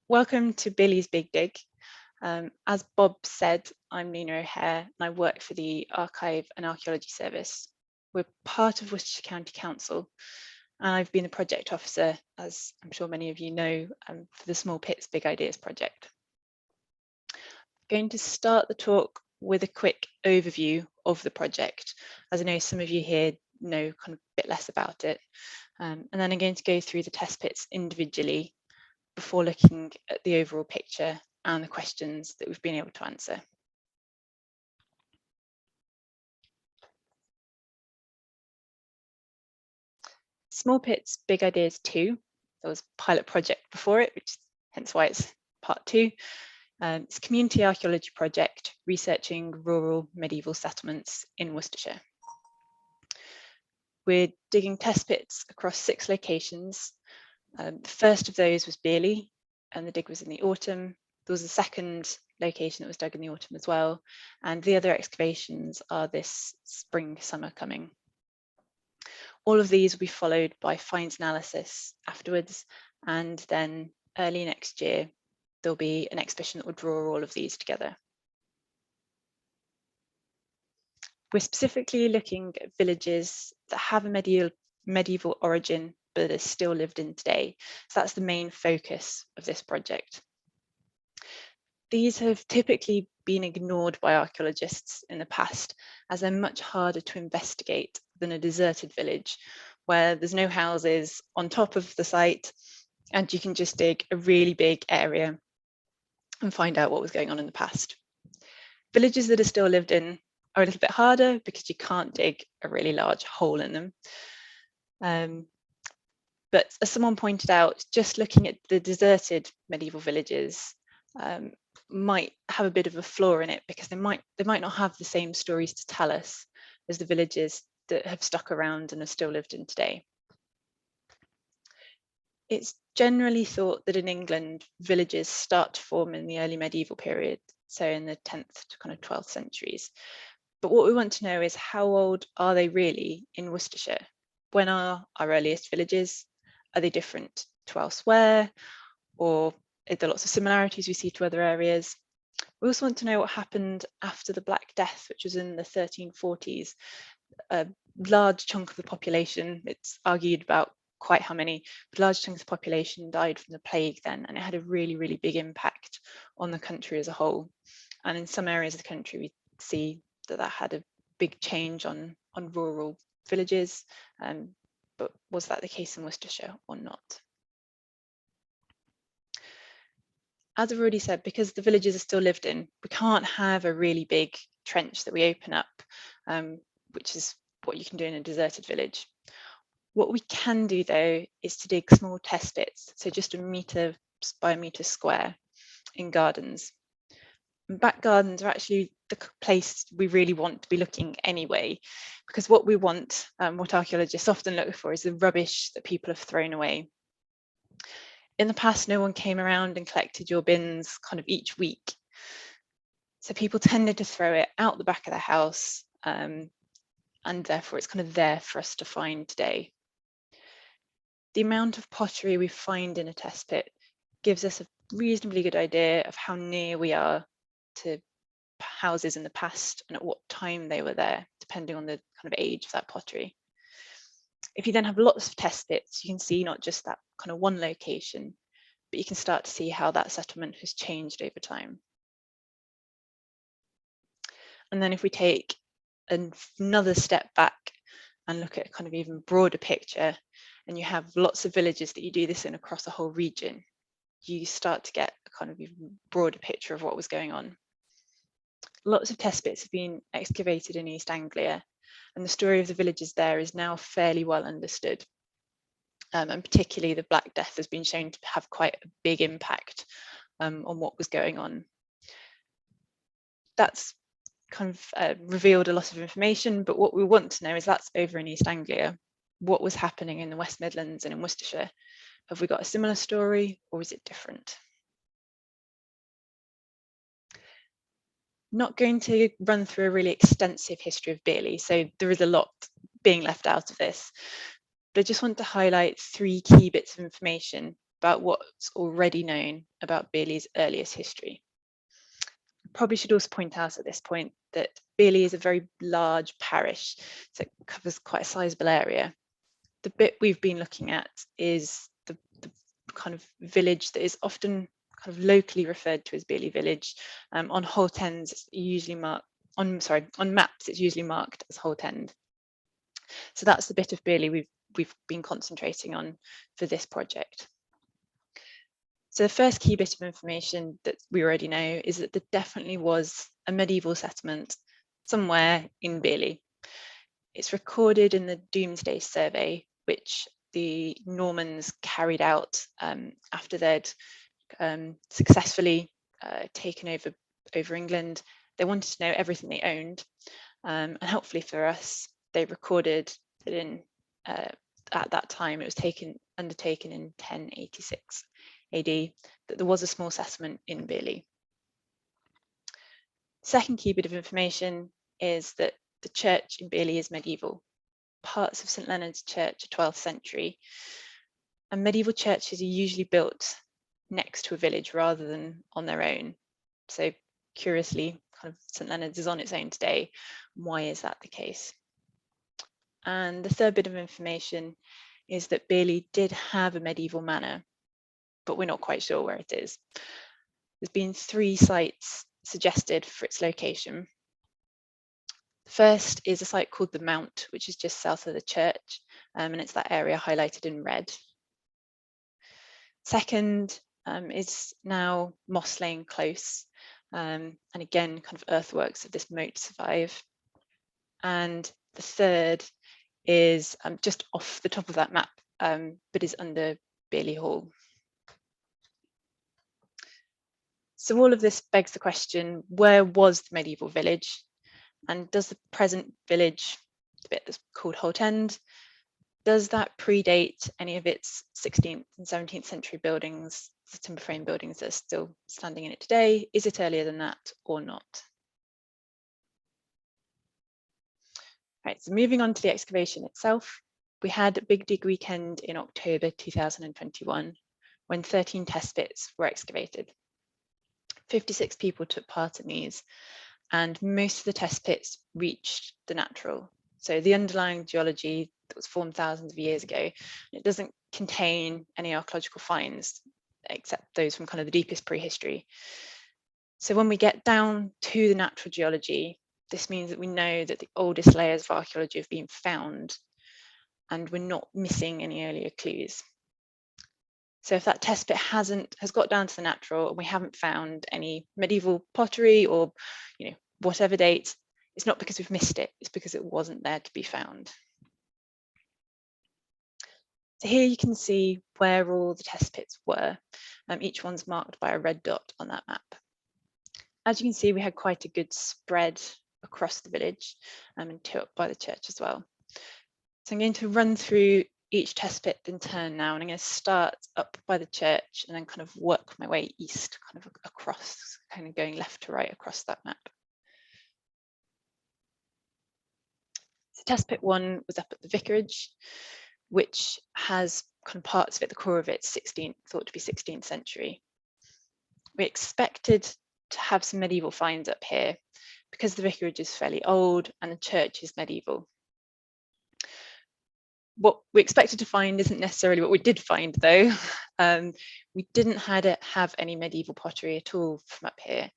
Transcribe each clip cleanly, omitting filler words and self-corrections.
Welcome to Billy's Big Dig. As Bob said, I'm Nina O'Hare and I work for the Archive and Archaeology Service. We're part of Worcestershire County Council and I've been the project officer, as I'm sure many of you know, for the Small Pits Big Ideas project. I'm going to start the talk with a quick overview of the project, as I know some of you here know kind of a bit less about it. And then I'm going to go through the test pits individually before looking at the overall picture and the questions that we've been able to answer. Small Pits, Big Ideas 2. There was a pilot project before it, which hence why it's part 2. It's a community archaeology project researching rural medieval settlements in Worcestershire. We're digging test pits across 6 locations. The first of those was Beoley, and the dig was in the autumn. There was a second location that was dug in the autumn as well, and the other excavations are this spring, summer coming. All of these will be followed by finds analysis afterwards, and then early next year there'll be an exhibition that will draw all of these together. We're specifically looking at villages that have a medieval origin but are still lived in today. So that's the main focus of this project. These have typically been ignored by archaeologists in the past, as they're much harder to investigate than a deserted village, where there's no houses on top of the site, and you can just dig a really big area and find out what was going on in the past. Villages that are still lived in are a little bit harder because you can't dig a really large hole in them. But as someone pointed out, just looking at the deserted medieval villages might have a bit of a flaw in it, because they might not have the same stories to tell us as the villages that have stuck around and are still lived in today. It's generally thought that in England, villages start to form in the early medieval period, so in the 10th to kind of 12th centuries. But what we want to know is, how old are they really in Worcestershire? When are our earliest villages? Are they different to elsewhere? Or are there lots of similarities we see to other areas? We also want to know what happened after the Black Death, which was in the 1340s. A large chunk of the population, it's argued about quite how many, but a large chunk of the population died from the plague then, and it had a really, really big impact on the country as a whole. And in some areas of the country, we see that had a big change on rural villages. But was that the case in Worcestershire or not? As I've already said, because the villages are still lived in, we can't have a really big trench that we open up, which is what you can do in a deserted village. What we can do, though, is to dig small test pits, so just a metre by a metre square, in gardens. And back gardens are actually the place we really want to be looking anyway, because what we want, what archaeologists often look for, is the rubbish that people have thrown away. In the past, no one came around and collected your bins kind of each week. So people tended to throw it out the back of the house, and therefore it's kind of there for us to find today. The amount of pottery we find in a test pit gives us a reasonably good idea of how near we are to houses in the past and at what time they were there, depending on the kind of age of that pottery. If you then have lots of test pits, you can see not just that kind of one location, but you can start to see how that settlement has changed over time. And then if we take another step back and look at a kind of even broader picture, and you have lots of villages that you do this in across a whole region, you start to get a kind of even broader picture of what was going on. Lots of test pits have been excavated in East Anglia, and the story of the villages there is now fairly well understood. And particularly the Black Death has been shown to have quite a big impact on what was going on. That's kind of revealed a lot of information, but what we want to know is, that's over in East Anglia. What was happening in the West Midlands and in Worcestershire? Have we got a similar story, or is it different? Not going to run through a really extensive history of Beoley, so there is a lot being left out of this, but I just want to highlight 3 key bits of information about what's already known about Beoley's earliest history. Probably should also point out at this point that Beoley is a very large parish, so it covers quite a sizable area. The bit we've been looking at is the kind of village that is often kind of locally referred to as Beoley Village. On Holt Ends, it's usually marked on maps. It's usually marked as Holt End. So that's the bit of Beoley we've been concentrating on for this project. So the first key bit of information that we already know is that there definitely was a medieval settlement somewhere in Beoley. It's recorded in the Domesday Survey, which the Normans carried out after they'd successfully taken over England. They wanted to know everything they owned, and helpfully for us, they recorded that at that time it was undertaken in 1086 AD, that there was a small settlement in Beoley. Second key bit of information is that the church in Beoley is medieval. Parts of St Leonard's Church are 12th century, and medieval churches are usually built next to a village rather than on their own. So curiously, kind of St Leonard's is on its own today. Why is that the case? And the third bit of information is that Beoley did have a medieval manor, but we're not quite sure where it is. There's been 3 sites suggested for its location. The first is a site called the Mount, which is just south of the church, and it's that area highlighted in red. Second is now Moss Lane Close, and again, kind of earthworks of this moat survive. And the third is just off the top of that map, but is under Beoley Hall. So all of this begs the question, where was the medieval village? And does the present village, the bit that's called Holt End, does that predate any of its 16th and 17th century buildings, the timber frame buildings that are still standing in it today? Is it earlier than that or not? Right, so moving on to the excavation itself, we had a big dig weekend in October 2021 when 13 test pits were excavated. 56 people took part in these, and most of the test pits reached the natural. So the underlying geology that was formed thousands of years ago, it doesn't contain any archaeological finds except those from kind of the deepest prehistory. So when we get down to the natural geology, this means that we know that the oldest layers of archaeology have been found, and we're not missing any earlier clues. So if that test pit has got down to the natural and we haven't found any medieval pottery or whatever date, it's not because we've missed it, it's because it wasn't there to be found. So here you can see where all the test pits were. Each one's marked by a red dot on that map. As you can see, we had quite a good spread across the village and 2 up by the church as well. So I'm going to run through each test pit in turn now, and I'm going to start up by the church and then kind of work my way east, kind of across, kind of going left to right across that map. So test pit 1 was up at the Vicarage, which has kind of parts of it, the core of it, thought to be 16th century. We expected to have some medieval finds up here because the Vicarage is fairly old and the church is medieval. What we expected to find isn't necessarily what we did find, though. We didn't have any medieval pottery at all from up here,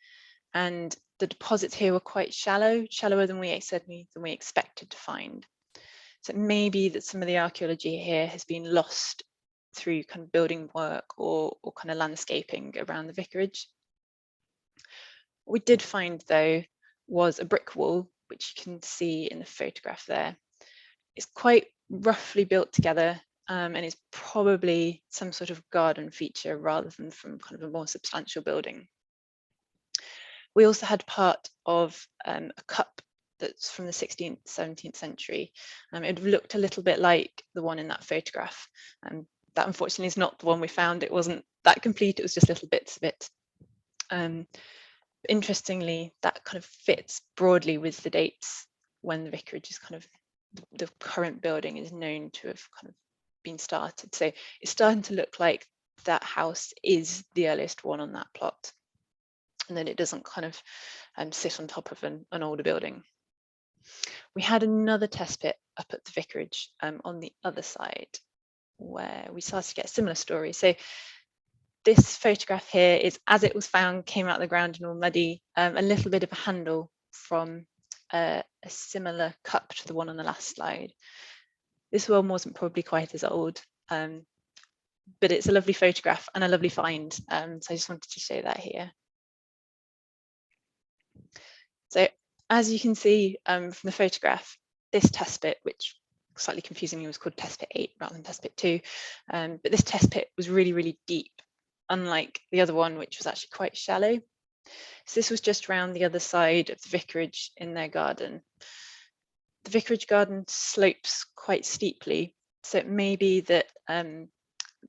and the deposits here were quite shallower than we expected to find. So it may be that some of the archaeology here has been lost through kind of building work or kind of landscaping around the Vicarage. What we did find, though, was a brick wall, which you can see in the photograph there. It's quite roughly built together, and is probably some sort of garden feature rather than from kind of a more substantial building. We also had part of a cup that's from the 16th, 17th century. It looked a little bit like the one in that photograph. That unfortunately is not the one we found. It wasn't that complete, it was just little bits of it. Interestingly, that kind of fits broadly with the dates when the Vicarage is kind of, the current building is known to have kind of been started. So it's starting to look like that house is the earliest one on that plot, and that it doesn't kind of sit on top of an older building. We had another test pit up at the vicarage on the other side, where we started to get a similar story. So this photograph here is as it was found, came out of the ground and all muddy, a little bit of a handle from a similar cup to the one on the last slide. This one wasn't probably quite as old, but it's a lovely photograph and a lovely find. So I just wanted to show that here. So as you can see from the photograph, this test pit, which slightly confusingly was called test pit 8 rather than test pit 2, but this test pit was really, really deep, unlike the other one, which was actually quite shallow. So this was just around the other side of the vicarage in their garden. The vicarage garden slopes quite steeply, so it may be that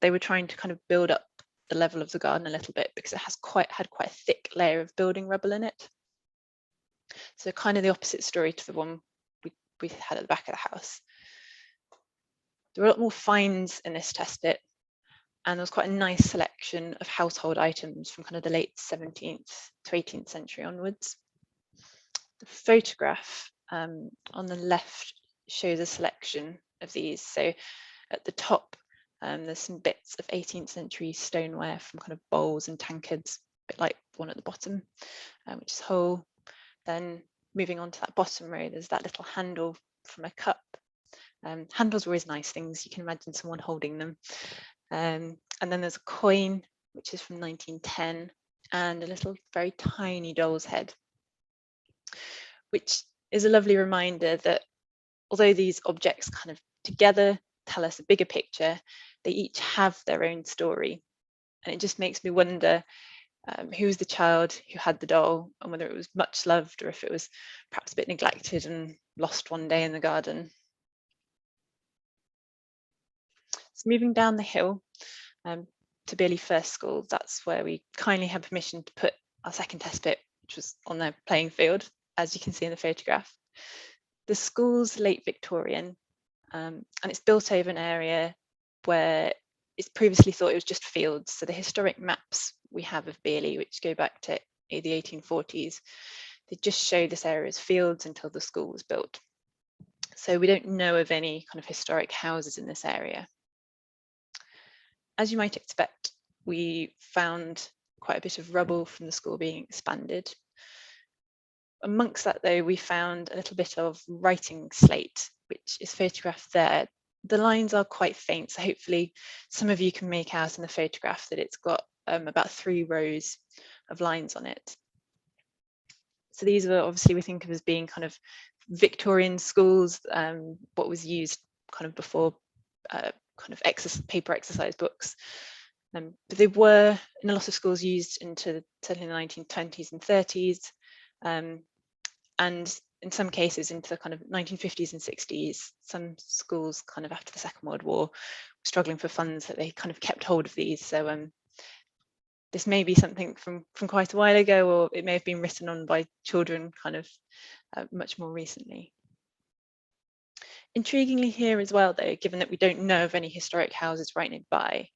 they were trying to kind of build up the level of the garden a little bit because it has had quite a thick layer of building rubble in it. So kind of the opposite story to the one we had at the back of the house. There were a lot more finds in this test pit, and there was quite a nice selection of household items from kind of the late 17th to 18th century onwards. The photograph on the left shows a selection of these. So at the top, there's some bits of 18th century stoneware from kind of bowls and tankards, a bit like the one at the bottom, which is whole. Then moving on to that bottom row, there's that little handle from a cup. Handles are always nice things. You can imagine someone holding them. And then there's a coin, which is from 1910, and a little very tiny doll's head, which is a lovely reminder that although these objects kind of together tell us a bigger picture, they each have their own story. And it just makes me wonder who was the child who had the doll, and whether it was much loved or if it was perhaps a bit neglected and lost one day in the garden. So moving down the hill to Beoley First School, that's where we kindly had permission to put our second test pit, which was on their playing field, as you can see in the photograph. The school's late Victorian, and it's built over an area where it's previously thought it was just fields. So the historic maps we have of Beoley, which go back to the 1840s, they just show this area as fields until the school was built. So we don't know of any kind of historic houses in this area. As you might expect, we found quite a bit of rubble from the school being expanded. Amongst that, though, we found a little bit of writing slate, which is photographed there. The lines are quite faint, so hopefully some of you can make out in the photograph that it's got about 3 rows of lines on it. So these are obviously we think of as being kind of Victorian schools, what was used kind of before kind of paper exercise books. But they were in a lot of schools used into certainly the 1920s and 30s, and in some cases into the kind of 1950s and 60s. Some schools kind of after the Second World War were struggling for funds, that they kind of kept hold of these. So this may be something from quite a while ago, or it may have been written on by children kind of much more recently. Intriguingly here as well, though, given that we don't know of any historic houses right nearby,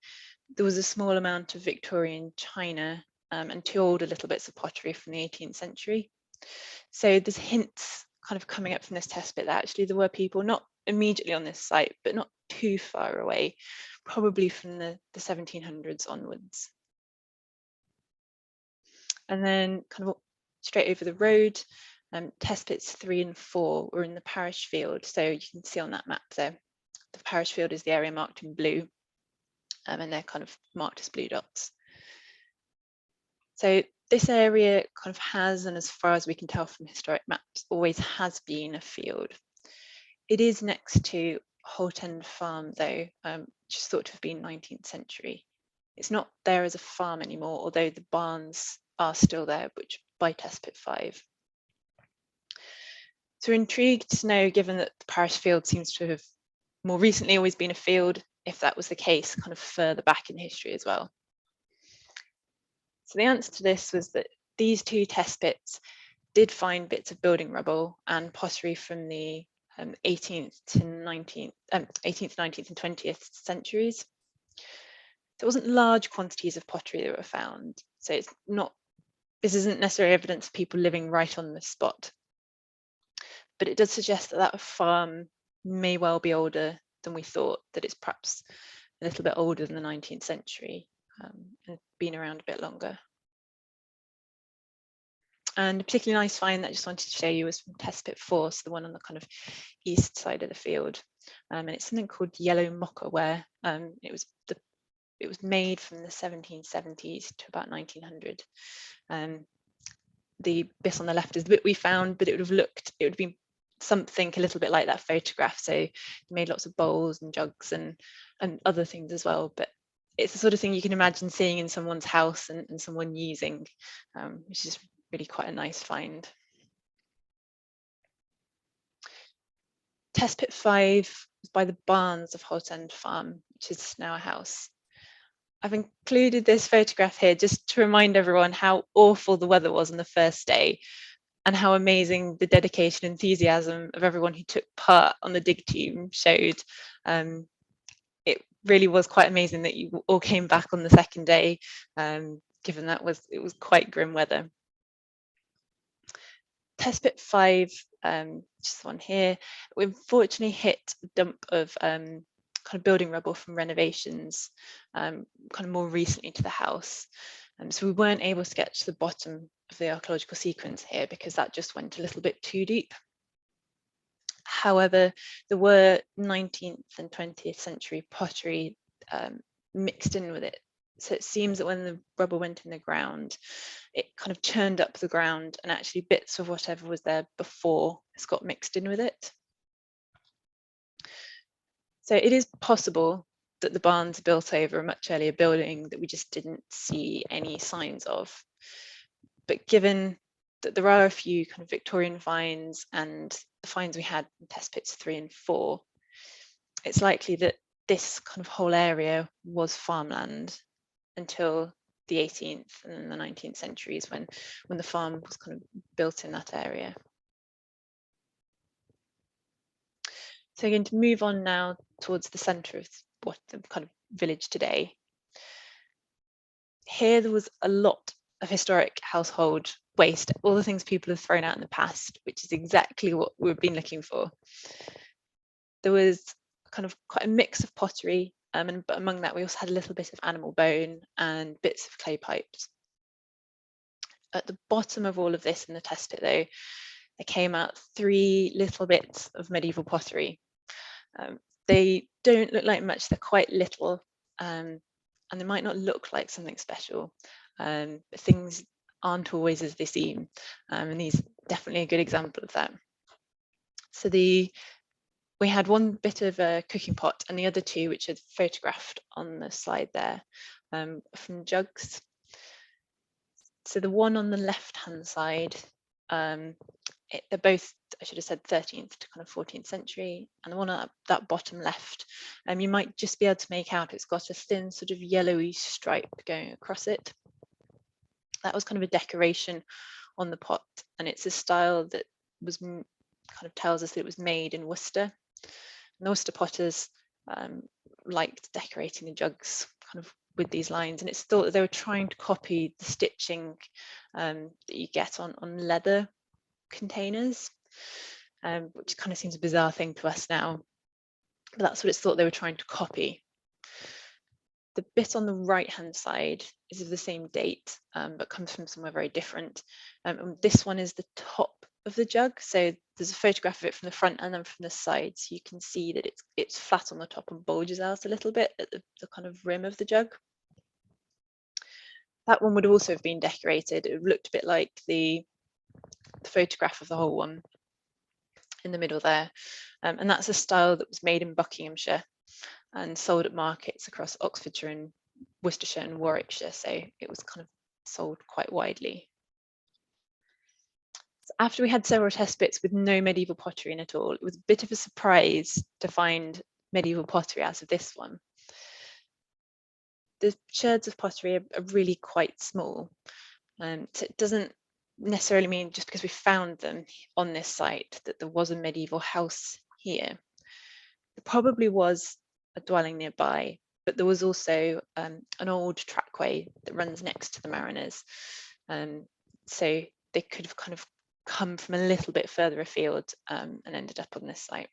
there was a small amount of Victorian china and 2 older little bits of pottery from the 18th century. So there's hints kind of coming up from this test bit that actually there were people not immediately on this site, but not too far away, probably from the 1700s onwards. And then kind of straight over the road, test pits 3 and 4 were in the Parish Field. So you can see on that map there, the Parish Field is the area marked in blue, and they're kind of marked as blue dots. So this area kind of has, and as far as we can tell from historic maps, always has been a field. It is next to Holt End Farm, though, which is thought to have been 19th century. It's not there as a farm anymore, although the barns are still there, which by test pit 5. So we're intrigued to know, given that the Parish Field seems to have more recently always been a field, if that was the case kind of further back in history as well. So the answer to this was that these 2 test pits did find bits of building rubble and pottery from the 18th, 19th, and 20th centuries. There wasn't large quantities of pottery that were found, so this isn't necessarily evidence of people living right on the spot, but it does suggest that that farm may well be older than we thought, that it's perhaps a little bit older than the 19th century and been around a bit longer. And a particularly nice find that I just wanted to show you was from Test Pit 4, so the one on the kind of east side of the field. And it's something called yellow mocha ware. It was made from the 1770s to about 1900. The bit on the left is the bit we found, but it would have been something a little bit like that photograph. So they made lots of bowls and jugs and other things as well. But it's the sort of thing you can imagine seeing in someone's house and someone using, which is really quite a nice find. Test Pit 5 was by the Barns of Holt End Farm, which is now a house. I've included this photograph here just to remind everyone how awful the weather was on the first day and how amazing the dedication and enthusiasm of everyone who took part on the dig team showed. It really was quite amazing that you all came back on the second day, given that it was quite grim weather. Test Pit 5, just the one here, we unfortunately hit a dump of kind of building rubble from renovations kind of more recently to the house. So we weren't able to get to the bottom of the archaeological sequence here because that just went a little bit too deep. However, there were 19th and 20th century pottery mixed in with it. So it seems that when the rubble went in the ground, it kind of churned up the ground and actually bits of whatever was there before has got mixed in with it. So it is possible that the barns are built over a much earlier building that we just didn't see any signs of. But given that there are a few kind of Victorian finds and the finds we had in Test Pits 3 and 4, it's likely that this kind of whole area was farmland until the 18th and the 19th centuries when the farm was kind of built in that area. So we're going to move on now towards the centre of what the kind of village today. Here there was a lot of historic household waste, all the things people have thrown out in the past, which is exactly what we've been looking for. There was kind of quite a mix of pottery, but among that we also had a little bit of animal bone and bits of clay pipes. At the bottom of all of this in the test pit, though, there came out 3 little bits of medieval pottery. They don't look like much, they're quite little, and they might not look like something special. But things aren't always as they seem, and these are definitely a good example of that. So we had one bit of a cooking pot and the other 2, which are photographed on the slide there, from jugs. So the one on the left hand side, they're both, I should have said 13th to kind of 14th century, and the one on that bottom left, you might just be able to make out it's got a thin sort of yellowy stripe going across it. That was kind of a decoration on the pot, and it's a style that was kind of tells us that it was made in Worcester. And the Worcester potters liked decorating the jugs kind of with these lines, and it's thought that they were trying to copy the stitching that you get on leather containers, which kind of seems a bizarre thing to us now, but that's what it's thought they were trying to copy. The bit on the right hand side is of the same date, but comes from somewhere very different. And this one is the top of the jug, so there's a photograph of it from the front and then from the side, so you can see that it's flat on the top and bulges out a little bit at the kind of rim of the jug. That one would also have been decorated. It looked a bit like the photograph of the whole one in the middle there, and that's a style that was made in Buckinghamshire and sold at markets across Oxfordshire and Worcestershire and Warwickshire, so it was kind of sold quite widely. So after we had several test pits with no medieval pottery in at all, it was a bit of a surprise to find medieval pottery out of this one. The sherds of pottery are really quite small, so it doesn't necessarily mean just because we found them on this site that there was a medieval house here. There probably was a dwelling nearby, but there was also an old trackway that runs next to the mariners. So they could have kind of come from a little bit further afield and ended up on this site.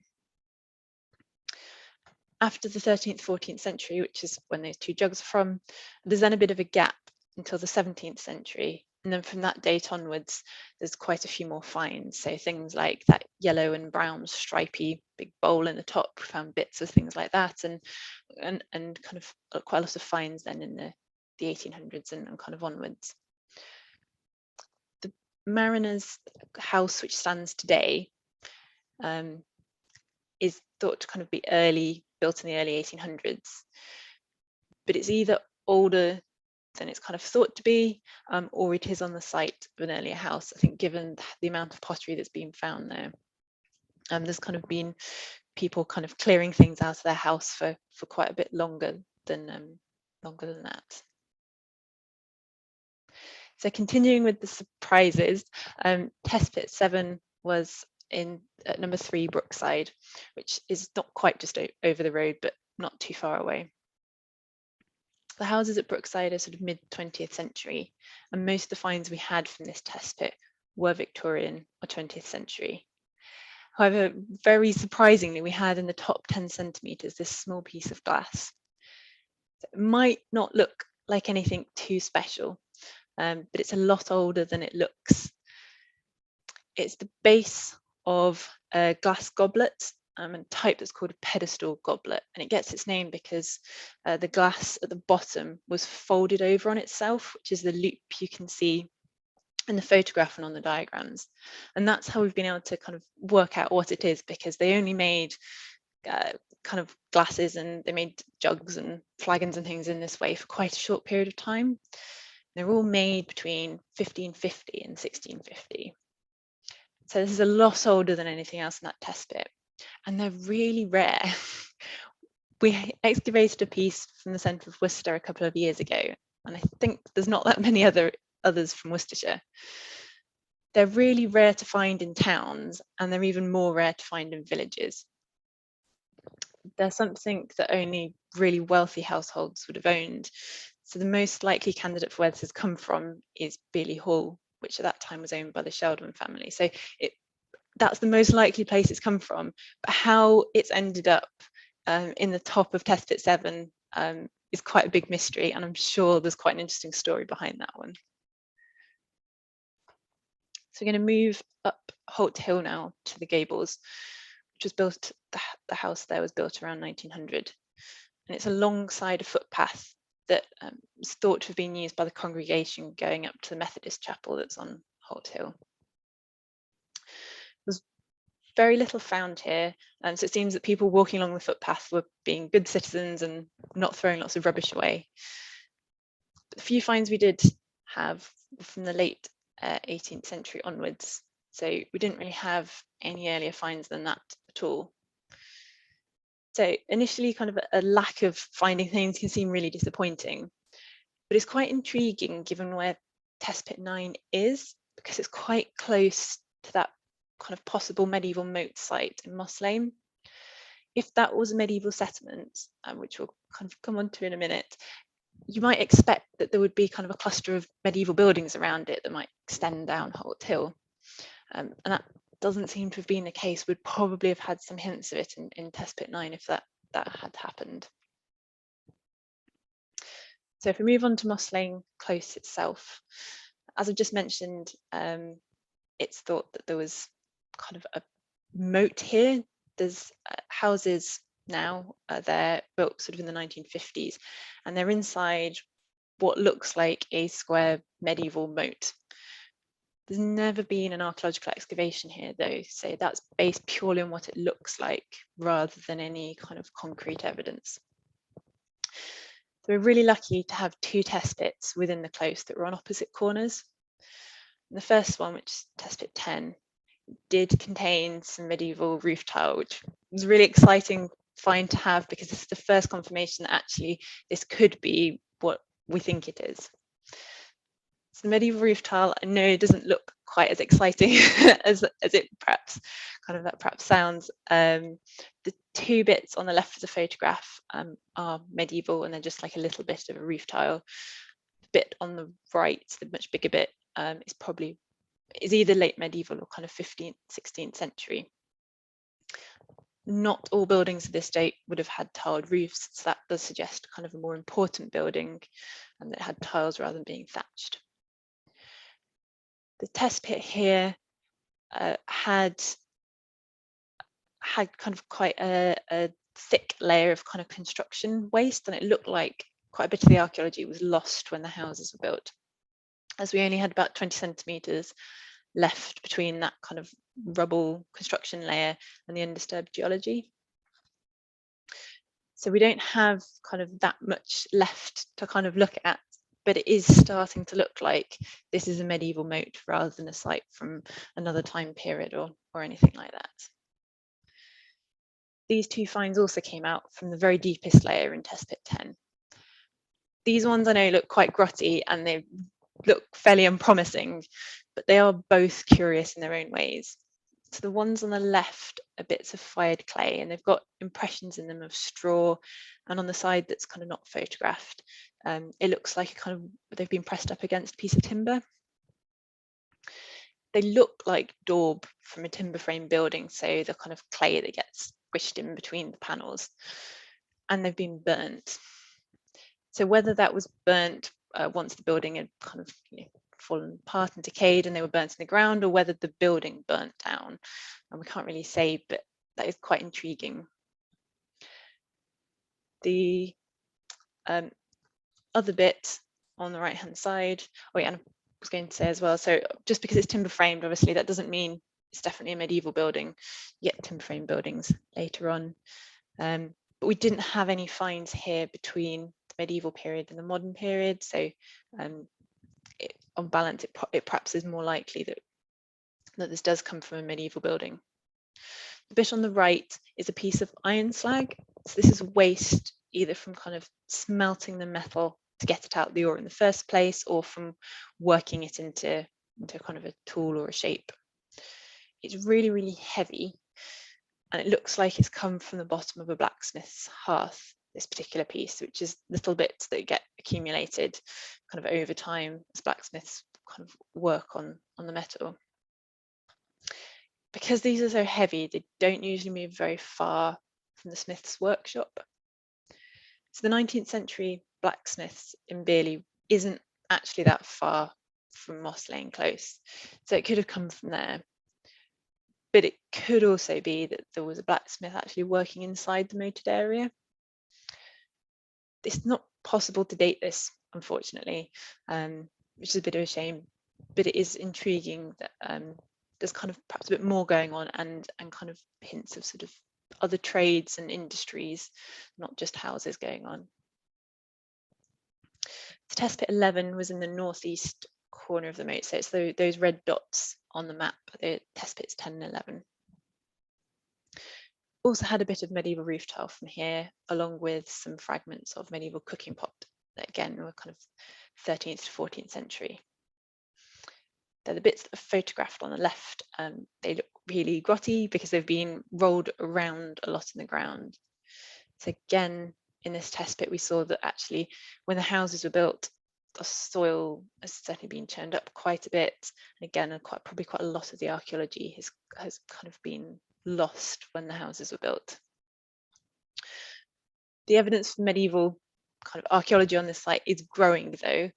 After the 13th, 14th century, which is when those two jugs are from, there's then a bit of a gap until the 17th century. And then from that date onwards, there's quite a few more finds. So things like that yellow and brown stripy big bowl in the top, we found bits of things like that, and kind of quite a lot of finds then in the 1800s and kind of onwards. The mariner's house, which stands today, is thought to kind of be built in the early 1800s, but it's either older than it's kind of thought to be, or it is on the site of an earlier house. I think given the amount of pottery that's been found there, there's kind of been people kind of clearing things out of their house for quite a bit longer than that. So continuing with the surprises, test pit 7 was at number 3 Brookside, which is not quite just over the road, but not too far away. The houses at Brookside are sort of mid 20th century, and most of the finds we had from this test pit were Victorian or 20th century. However, very surprisingly, we had in the top 10 centimetres this small piece of glass. It might not look like anything too special, but it's a lot older than it looks. It's the base of a glass goblet, and type that's called a pedestal goblet, and it gets its name because the glass at the bottom was folded over on itself, which is the loop you can see in the photograph and on the diagrams. And that's how we've been able to kind of work out what it is, because they only made kind of glasses, and they made jugs and flagons and things in this way for quite a short period of time. They're all made between 1550 and 1650. So this is a lot older than anything else in that test pit, and they're really rare. We excavated a piece from the centre of Worcester a couple of years ago, and I think there's not that many others from Worcestershire. They're really rare to find in towns, and they're even more rare to find in villages. They're something that only really wealthy households would have owned. So the most likely candidate for where this has come from is Beoley Hall, which at that time was owned by the Sheldon family. So that's the most likely place it's come from. But how it's ended up in the top of test pit 7 is quite a big mystery, and I'm sure there's quite an interesting story behind that one. So we're going to move up Holt Hill now to the Gables, which was built, the house there was built around 1900. And it's alongside a footpath that was thought to have been used by the congregation going up to the Methodist chapel that's on Holt Hill. There's very little found here, and so it seems that people walking along the footpath were being good citizens and not throwing lots of rubbish away. But the few finds we did have were from the late 18th century onwards, so we didn't really have any earlier finds than that at all. So initially, kind of a lack of finding things can seem really disappointing, but it's quite intriguing given where test pit 9 is, because it's quite close to that kind of possible medieval moat site in Moss Lane. If that was a medieval settlement, which we'll kind of come on to in a minute, you might expect that there would be kind of a cluster of medieval buildings around it that might extend down Holt Hill. And that doesn't seem to have been the case. We'd probably have had some hints of it in test pit 9 if that had happened. So if we move on to Moss Lane Close itself, as I've just mentioned, it's thought that there was kind of a moat here. There's houses now, they're built sort of in the 1950s, and they're inside what looks like a square medieval moat. There's never been an archaeological excavation here though, so that's based purely on what it looks like rather than any kind of concrete evidence. So we're really lucky to have 2 test pits within the close that were on opposite corners. And the first one, which is test pit 10, did contain some medieval roof tile, which was a really exciting find to have, because this is the first confirmation that actually this could be what we think it is. So the medieval roof tile, I know it doesn't look quite as exciting as it perhaps sounds. The 2 bits on the left of the photograph are medieval, and then just like a little bit of a roof tile. The bit on the right, the much bigger bit, is either late medieval or kind of 15th, 16th century. Not all buildings of this date would have had tiled roofs, so that does suggest kind of a more important building and that it had tiles rather than being thatched. The test pit here had kind of quite a thick layer of kind of construction waste, and it looked like quite a bit of the archaeology was lost when the houses were built, as we only had about 20 centimetres left between that kind of rubble construction layer and the undisturbed geology. So we don't have kind of that much left to kind of look at, but it is starting to look like this is a medieval moat rather than a site from another time period or anything like that. These 2 finds also came out from the very deepest layer in test pit 10. These ones I know look quite grotty and they look fairly unpromising, but they are both curious in their own ways. So the ones on the left are bits of fired clay, and they've got impressions in them of straw, and on the side that's kind of not photographed, it looks like they've been pressed up against a piece of timber. They look like daub from a timber frame building, so the kind of clay that gets squished in between the panels, and they've been burnt. So whether that was burnt once the building had kind of fallen apart and decayed and they were burnt in the ground, or whether the building burnt down, and we can't really say, but that is quite intriguing. The other bit on the right hand side, and I was going to say as well, so just because it's timber framed, obviously that doesn't mean it's definitely a medieval building. You get timber frame buildings later on, but we didn't have any finds here between the medieval period and the modern period, so on balance it perhaps is more likely that this does come from a medieval building. The bit on the right is a piece of iron slag, so this is waste either from kind of smelting the metal to get it out of the ore in the first place, or from working it into kind of a tool or a shape. It's really, really heavy, and it looks like it's come from the bottom of a blacksmith's hearth, this particular piece, which is little bits that get accumulated kind of over time as blacksmiths kind of work on the metal. Because these are so heavy, they don't usually move very far from the smith's workshop. So the 19th century blacksmiths in Beoley isn't actually that far from Moss Lane Close, so it could have come from there. But it could also be that there was a blacksmith actually working inside the moated area. It's not possible to date this, unfortunately, which is a bit of a shame, but it is intriguing that there's kind of perhaps a bit more going on, and kind of hints of sort of other trades and industries, not just houses going on. So test pit 11 was in the northeast corner of the moat, so it's those red dots on the map, the test pits 10 and 11. Also had a bit of medieval roof tile from here, along with some fragments of medieval cooking pot that again were kind of 13th to 14th century. They're the bits that are photographed on the left. They look really grotty because they've been rolled around a lot in the ground. So again, in this test pit, we saw that actually when the houses were built, the soil has certainly been churned up quite a bit. And again, probably quite a lot of the archaeology has kind of been lost when the houses were built. The evidence for medieval kind of archaeology on this site is growing though.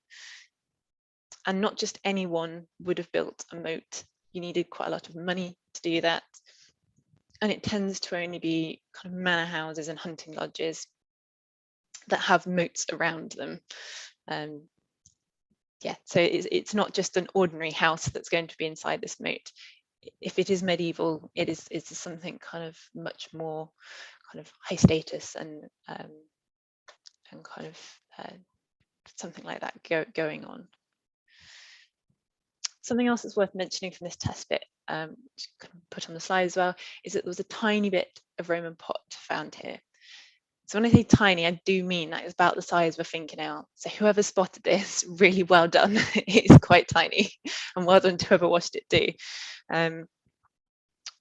And not just anyone would have built a moat. You needed quite a lot of money to do that. And it tends to only be kind of manor houses and hunting lodges that have moats around them. Yeah, so it's not just an ordinary house that's going to be inside this moat. If it is medieval, it's something kind of much more kind of high status and kind of something like that going on. Something else that's worth mentioning from this test bit, which I can put on the slide as well, is that there was a tiny bit of Roman pot found here. So when I say tiny, I do mean that it's about the size of a fingernail. So whoever spotted this, really well done. It is quite tiny, and well done to whoever watched it too.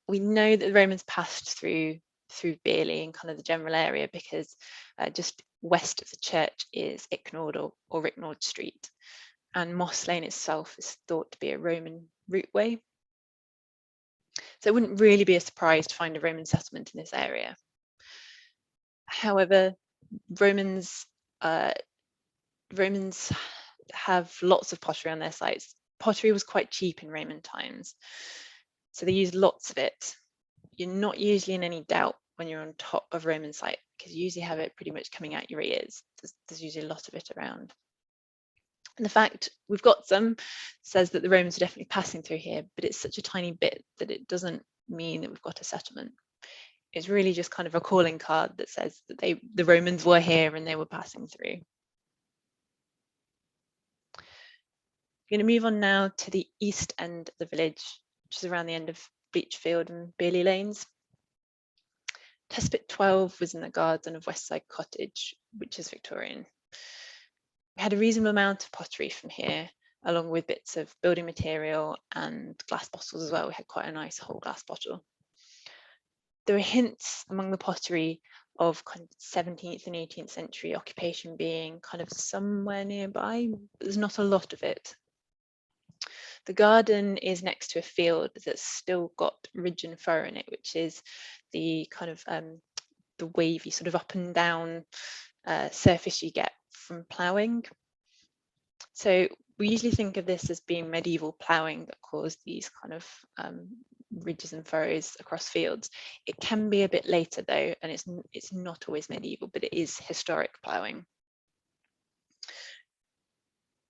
We know that the Romans passed through through Beoley and kind of the general area, because just west of the church is Icknord or Ricknord Street, and Moss Lane itself is thought to be a Roman routeway. So it wouldn't really be a surprise to find a Roman settlement in this area. However, Romans have lots of pottery on their sites. Pottery was quite cheap in Roman times, so they used lots of it. You're not usually in any doubt when you're on top of Roman site, because you usually have it pretty much coming out your ears. There's usually a lot of it around. And the fact we've got some says that the Romans are definitely passing through here, but it's such a tiny bit that it doesn't mean that we've got a settlement. It's really just kind of a calling card that says that the Romans were here and they were passing through. We're going to move on now to the east end of the village, which is around the end of Beechfield and Beoley lanes. Testpit 12 was in the garden of Westside Cottage, which is Victorian. We had a reasonable amount of pottery from here, along with bits of building material and glass bottles as well. We had quite a nice whole glass bottle. There are hints among the pottery of kind of 17th and 18th century occupation being kind of somewhere nearby, but there's not a lot of it. The garden is next to a field that's still got ridge and furrow in it, which is the kind of the wavy sort of up and down surface you get from ploughing. So we usually think of this as being medieval ploughing that caused these kind of ridges and furrows across fields. It can be a bit later though, and it's not always medieval, but it is historic ploughing.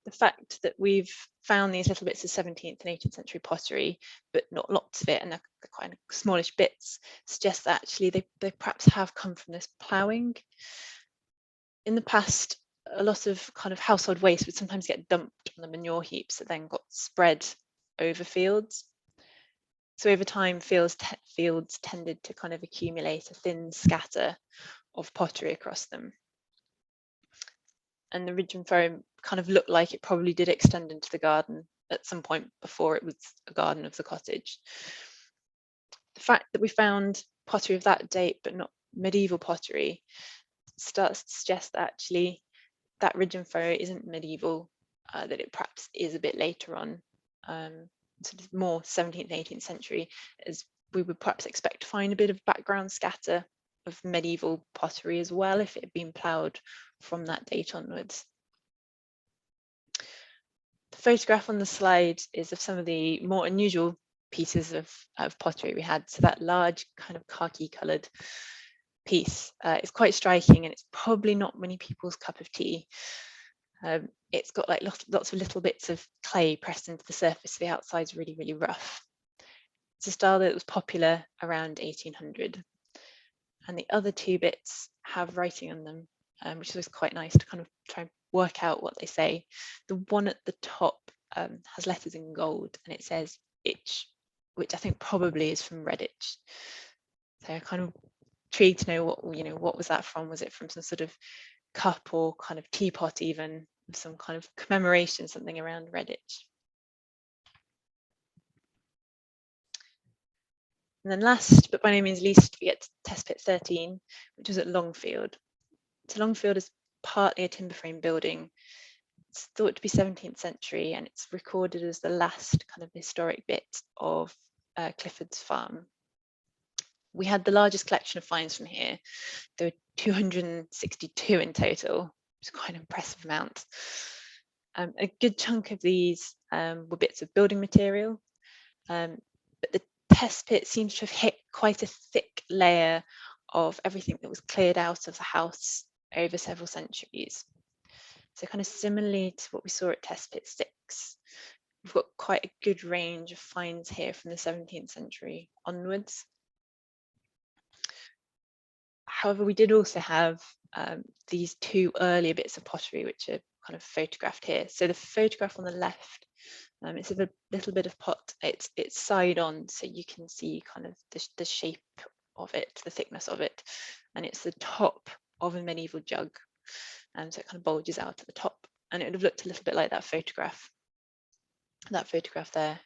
The fact that we've found these little bits of 17th and 18th century pottery, but not lots of it, and they're quite smallish bits, suggests that actually they perhaps have come from this ploughing. In the past, a lot of kind of household waste would sometimes get dumped on the manure heaps that then got spread over fields. So over time, fields tended to kind of accumulate a thin scatter of pottery across them. And the ridge and furrow kind of looked like it probably did extend into the garden at some point before it was a garden of the cottage. The fact that we found pottery of that date but not medieval pottery starts to suggest that actually that ridge and furrow isn't medieval, that it perhaps is a bit later on, sort of more 17th, 18th century, as we would perhaps expect to find a bit of background scatter of medieval pottery as well if it had been ploughed from that date onwards. The photograph on the slide is of some of the more unusual pieces of pottery we had. So that large kind of khaki coloured piece is quite striking, and it's probably not many people's cup of tea. It's got like lots of little bits of clay pressed into the surface. The outside's really, really rough. It's a style that was popular around 1800. And the other two bits have writing on them, which is quite nice to kind of try and work out what they say. The one at the top has letters in gold, and it says itch, which I think probably is from Redditch. So I kind of intrigued to know what was that from? Was it from some sort of cup or kind of teapot, even some kind of commemoration, something around Redditch? And then last, but by no means least, we get to test pit 13, which was at Longfield. So Longfield is partly a timber frame building. It's thought to be 17th century, and it's recorded as the last kind of historic bit of Clifford's farm. We had the largest collection of finds from here. There were 262 in total, which is quite an impressive amount. A good chunk of these were bits of building material, but the test pit seems to have hit quite a thick layer of everything that was cleared out of the house over several centuries. So kind of similarly to what we saw at test pit 6, we've got quite a good range of finds here from the 17th century onwards. However, we did also have these two earlier bits of pottery which are kind of photographed here. So the photograph on the left, it's of a little bit of pot. It's side on, so you can see kind of the shape of it, the thickness of it, and it's the top of a medieval jug, so it kind of bulges out at the top, and it would have looked a little bit like that photograph there.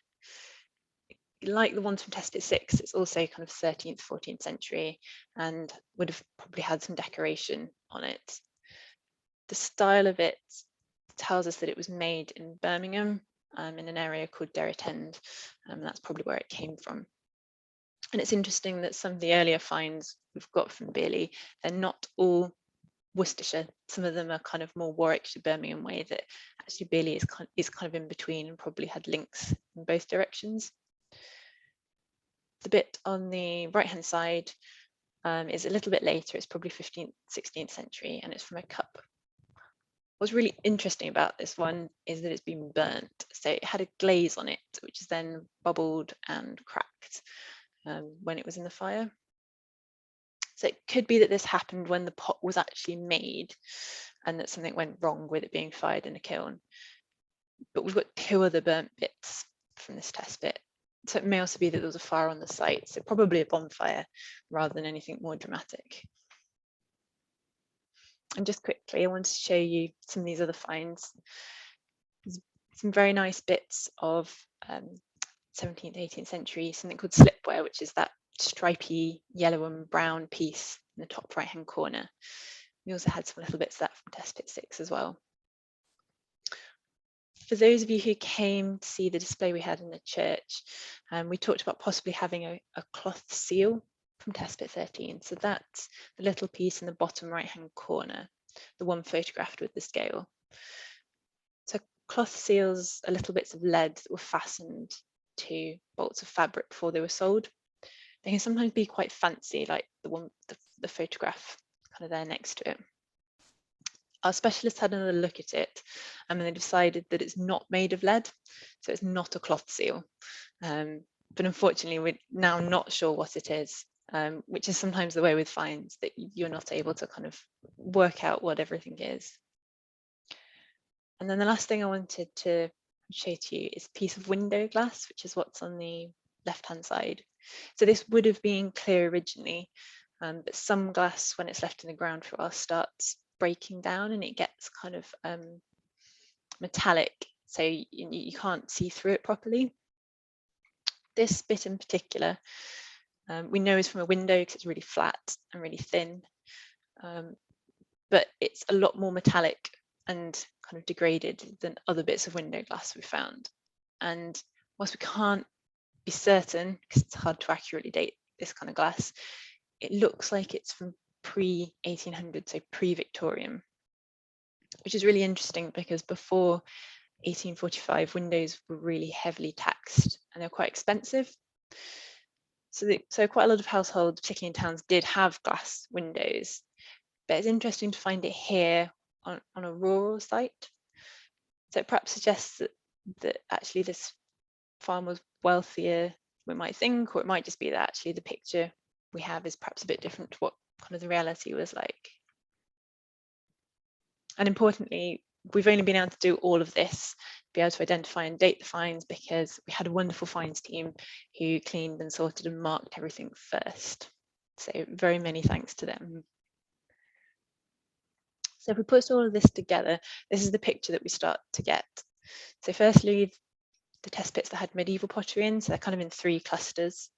like the ones from test pit 6, it's also kind of 13th, 14th century and would have probably had some decoration on it. The style of it tells us that it was made in Birmingham, in an area called Derrit End, and that's probably where it came from. And it's interesting that some of the earlier finds we've got from Beoley, they're not all Worcestershire. Some of them are kind of more Warwickshire, Birmingham way, that actually Beoley is kind of in between and probably had links in both directions. The bit on the right hand side is a little bit later. It's probably 15th, 16th century, and it's from a cup. What's really interesting about this one is that it's been burnt. So it had a glaze on it, which is then bubbled and cracked when it was in the fire. So it could be that this happened when the pot was actually made and that something went wrong with it being fired in a kiln. But we've got 2 other burnt bits from this test bit. So it may also be that there was a fire on the site, so probably a bonfire rather than anything more dramatic. And just quickly, I want to show you some of these other finds. There's some very nice bits of 17th, 18th century, something called slipware, which is that stripy yellow and brown piece in the top right hand corner. We also had some little bits of that from test pit 6 as well. For those of you who came to see the display we had in the church, we talked about possibly having a cloth seal from test pit 13. So that's the little piece in the bottom right hand corner, the one photographed with the scale. So cloth seals are little bits of lead that were fastened to bolts of fabric before they were sold. They can sometimes be quite fancy, like the photograph kind of there next to it. Our specialist had another look at it and they decided that it's not made of lead, so it's not a cloth seal. But unfortunately, we're now not sure what it is, which is sometimes the way with finds, that you're not able to kind of work out what everything is. And then the last thing I wanted to show to you is a piece of window glass, which is what's on the left-hand side. So this would have been clear originally, but some glass, when it's left in the ground for a while, starts breaking down and it gets kind of metallic, so you can't see through it properly. This bit in particular, we know is from a window because it's really flat and really thin, but it's a lot more metallic and kind of degraded than other bits of window glass we found. And whilst we can't be certain, because it's hard to accurately date this kind of glass, it looks like it's from pre-1800, so pre-Victorian, which is really interesting because before 1845, windows were really heavily taxed and they're quite expensive. So quite a lot of households, particularly in towns, did have glass windows, but it's interesting to find it here on a rural site. So it perhaps suggests that actually this farm was wealthier than we might think, or it might just be that actually the picture we have is perhaps a bit different to what kind of the reality was like. And importantly, we've only been able to do all of this, be able to identify and date the finds, because we had a wonderful finds team who cleaned and sorted and marked everything first. So very many thanks to them. So if we put all of this together, this is the picture that we start to get. So firstly, the test pits that had medieval pottery in, so they're kind of in 3 clusters,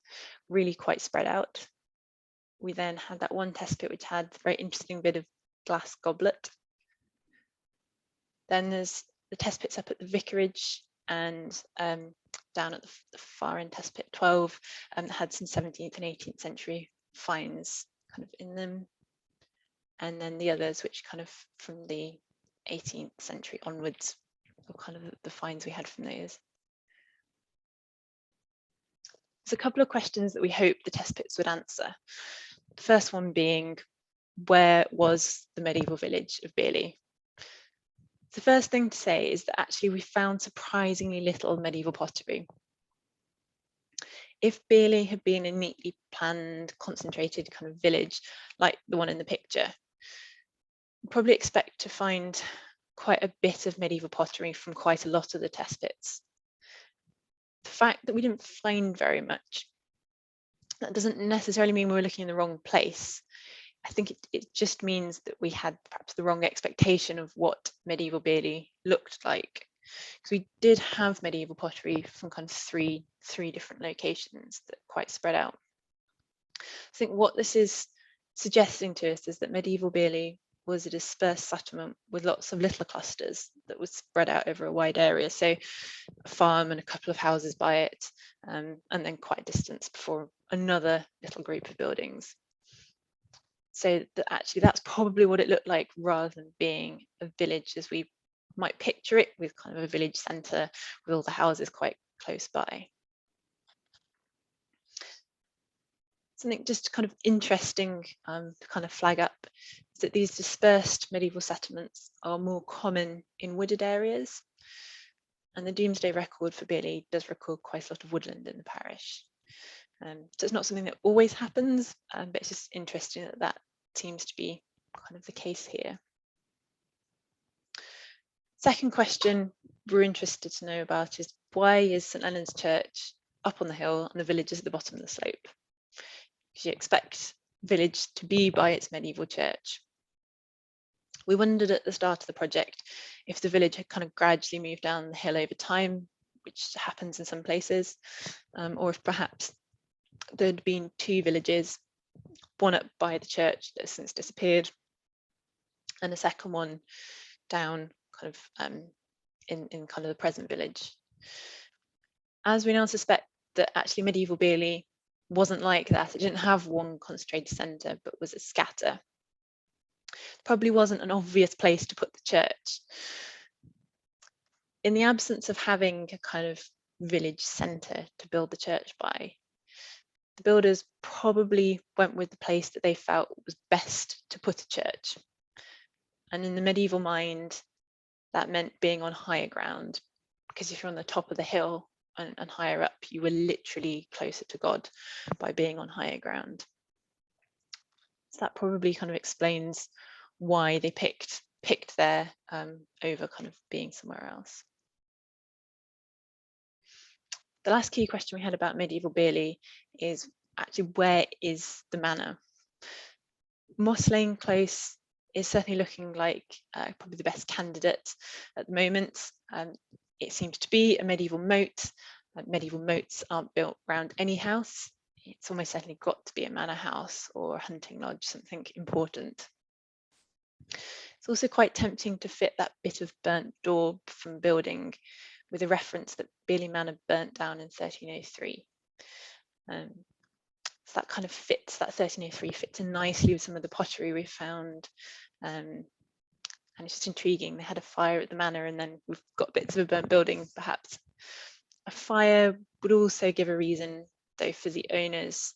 really quite spread out. We then had that one test pit which had a very interesting bit of glass goblet. Then there's the test pits up at the Vicarage and down at the far end test pit 12 that had some 17th and 18th century finds kind of in them. And then the others which kind of from the 18th century onwards, or kind of the finds we had from those. There's a couple of questions that we hope the test pits would answer. The first one being, where was the medieval village of Beoley? The first thing to say is that actually we found surprisingly little medieval pottery. If Beoley had been a neatly planned, concentrated kind of village like the one in the picture, we'd probably expect to find quite a bit of medieval pottery from quite a lot of the test pits. The fact that we didn't find very much, that doesn't necessarily mean we were looking in the wrong place. I think it just means that we had perhaps the wrong expectation of what medieval Beoley looked like. because we did have medieval pottery from kind of three different locations that quite spread out. I think what this is suggesting to us is that medieval Beoley was a dispersed settlement with lots of little clusters that was spread out over a wide area. So a farm and a couple of houses by it, and then quite a distance before another little group of buildings. So that actually that's probably what it looked like, rather than being a village as we might picture it, with kind of a village centre with all the houses quite close by. Something just kind of interesting to kind of flag up is that these dispersed medieval settlements are more common in wooded areas, and the Domesday record for Beoley does record quite a lot of woodland in the parish. So it's not something that always happens, but it's just interesting that that seems to be kind of the case here. Second question we're interested to know about is, why is St Leonard's Church up on the hill and the village is at the bottom of the slope? Because you expect village to be by its medieval church. We wondered at the start of the project if the village had kind of gradually moved down the hill over time, which happens in some places, or if perhaps there'd been two villages, one up by the church that has since disappeared, and a second one down kind of in kind of the present village. As we now suspect that actually medieval Beoley wasn't like that. It didn't have one concentrated centre, but was a scatter. Probably wasn't an obvious place to put the church. In the absence of having a kind of village centre to build the church by, the builders probably went with the place that they felt was best to put a church. And in the medieval mind, that meant being on higher ground, because if you're on the top of the hill and higher up, you were literally closer to God by being on higher ground. So that probably kind of explains why they picked there over kind of being somewhere else. The last key question we had about medieval Beoley is actually, where is the manor? Moss Lane Close is certainly looking like probably the best candidate at the moment. It seems to be a medieval moat. Medieval moats aren't built around any house. It's almost certainly got to be a manor house or a hunting lodge, something important. It's also quite tempting to fit that bit of burnt daub from building with a reference that Beoley Manor burnt down in 1303. So that kind of fits, that 1303 fits in nicely with some of the pottery we found. And it's just intriguing. They had a fire at the manor, and then we've got bits of a burnt building, perhaps. A fire would also give a reason, though, for the owners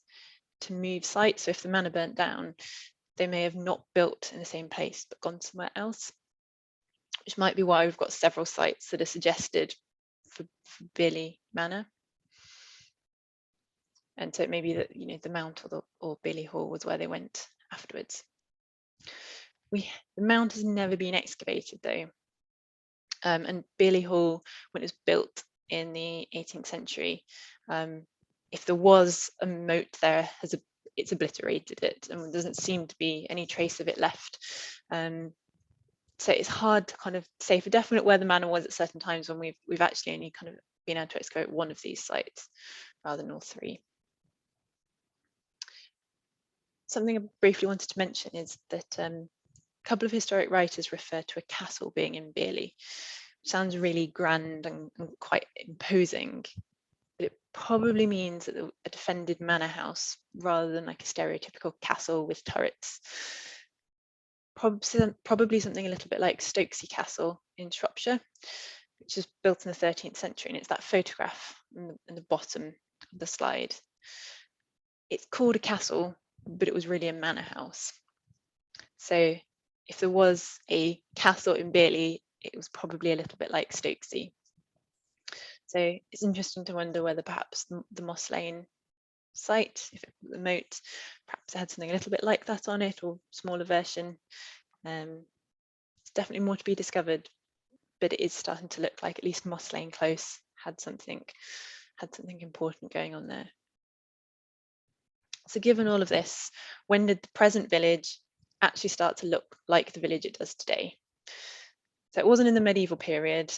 to move site. So if the manor burnt down, they may have not built in the same place, but gone somewhere else, which might be why we've got several sites that are suggested for Beoley Manor. And so it may be that, you know, the Mount or Beoley Hall was where they went afterwards. The Mount has never been excavated, though. And Beoley Hall, when it was built in the 18th century, if there was a moat there, it's obliterated it, and there doesn't seem to be any trace of it left. So it's hard to kind of say for definite where the manor was at certain times, when we've actually only kind of been able to excavate one of these sites rather than all three. Something I briefly wanted to mention is that a couple of historic writers refer to a castle being in Beoley, which sounds really grand and quite imposing, but it probably means that a defended manor house rather than like a stereotypical castle with turrets. Probably something a little bit like Stokesay Castle in Shropshire, which was built in the 13th century, and it's that photograph in the bottom of the slide. It's called a castle, but it was really a manor house. So if there was a castle in Beoley, it was probably a little bit like Stokesay. So it's interesting to wonder whether perhaps the Moss Lane site, if it, the moat, perhaps it had something a little bit like that on it, or smaller version. It's definitely more to be discovered, but it is starting to look like at least Moss Lane Close had something important going on there. So given all of this, when did the present village actually start to look like the village it does today? So it wasn't in the medieval period.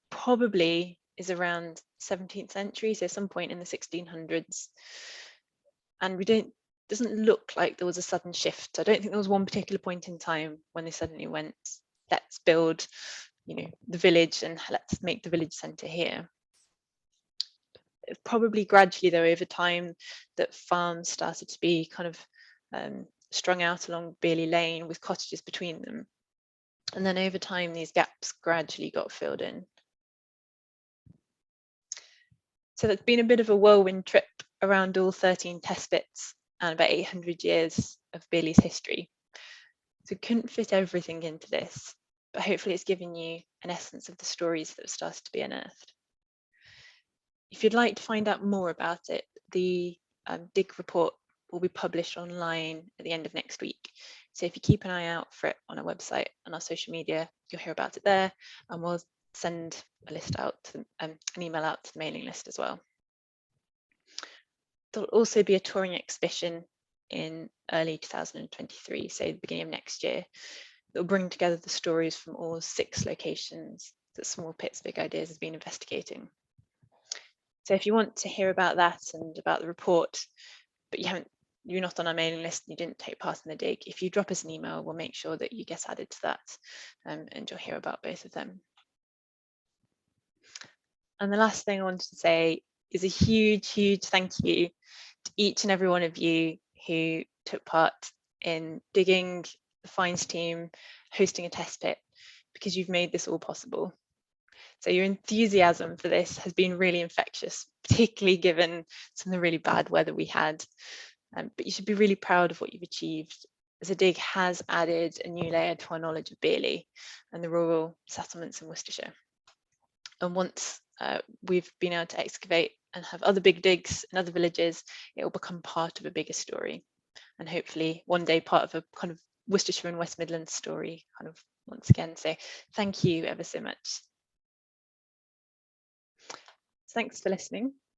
probably is around 17th century, so some point in the 1600s. And doesn't look like there was a sudden shift. I don't think there was one particular point in time when they suddenly went, let's build, the village and let's make the village centre here. Probably gradually though, over time, that farms started to be kind of strung out along Beoley Lane with cottages between them. And then over time, these gaps gradually got filled in. So that's been a bit of a whirlwind trip around all 13 test bits and about 800 years of Beoley's history. So couldn't fit everything into this, but hopefully it's given you an essence of the stories that have started to be unearthed. If you'd like to find out more about it, the dig report will be published online at the end of next week. So if you keep an eye out for it on our website and our social media, you'll hear about it there, and we'll send a list out, an email out to the mailing list as well. There'll also be a touring exhibition in early 2023, so the beginning of next year, that will bring together the stories from all 6 locations that Small Pits Big Ideas has been investigating. So if you want to hear about that and about the report, but you're not on our mailing list and you didn't take part in the dig, if you drop us an email, we'll make sure that you get added to that, and you'll hear about both of them. And the last thing I wanted to say is a huge, huge thank you to each and every one of you who took part in digging, the finds team, hosting a test pit, because you've made this all possible. So your enthusiasm for this has been really infectious, particularly given some of the really bad weather we had. But you should be really proud of what you've achieved, as the dig has added a new layer to our knowledge of Beoley and the rural settlements in Worcestershire. And once we've been able to excavate and have other big digs in other villages, it will become part of a bigger story, and hopefully one day part of a kind of Worcestershire and West Midlands story kind of once again. So thank you ever so much. Thanks for listening.